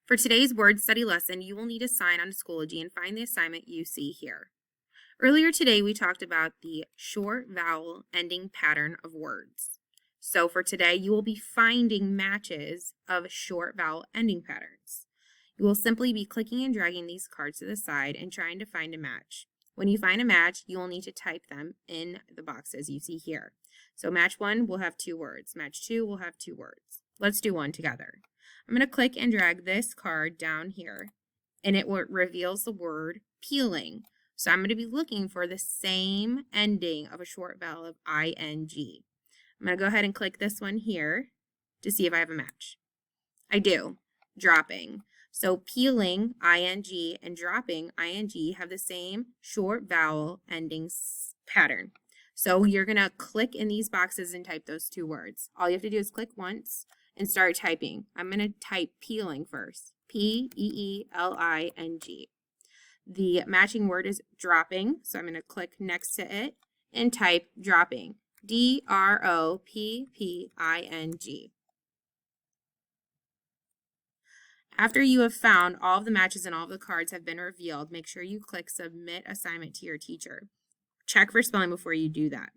For today's word study lesson, you will need to sign on to Schoology and find the assignment you see here. Earlier today, we talked about the short vowel ending pattern of words. So for today, you will be finding matches of short vowel ending patterns. You will simply be clicking and dragging these cards to the side and trying to find a match. When you find a match, you will need to type them in the boxes you see here. So match 1 will have 2 words. Match 2 will have 2 words. Let's do one together. I'm going to click and drag this card down here, and it reveals the word peeling. So I'm going to be looking for the same ending of a short vowel of ing. I'm going to go ahead and click this one here to see if I have a match. I do. Dropping. So peeling, ing, and dropping, ing, have the same short vowel ending pattern. So you're going to click in these boxes and type those 2 words. All you have to do is click once and start typing. I'm going to type peeling first. P-E-E-L-I-N-G. The matching word is dropping, so I'm going to click next to it and type dropping. D-R-O-P-P-I-N-G. After you have found all of the matches and all of the cards have been revealed, make sure you click Submit Assignment to your teacher. Check for spelling before you do that.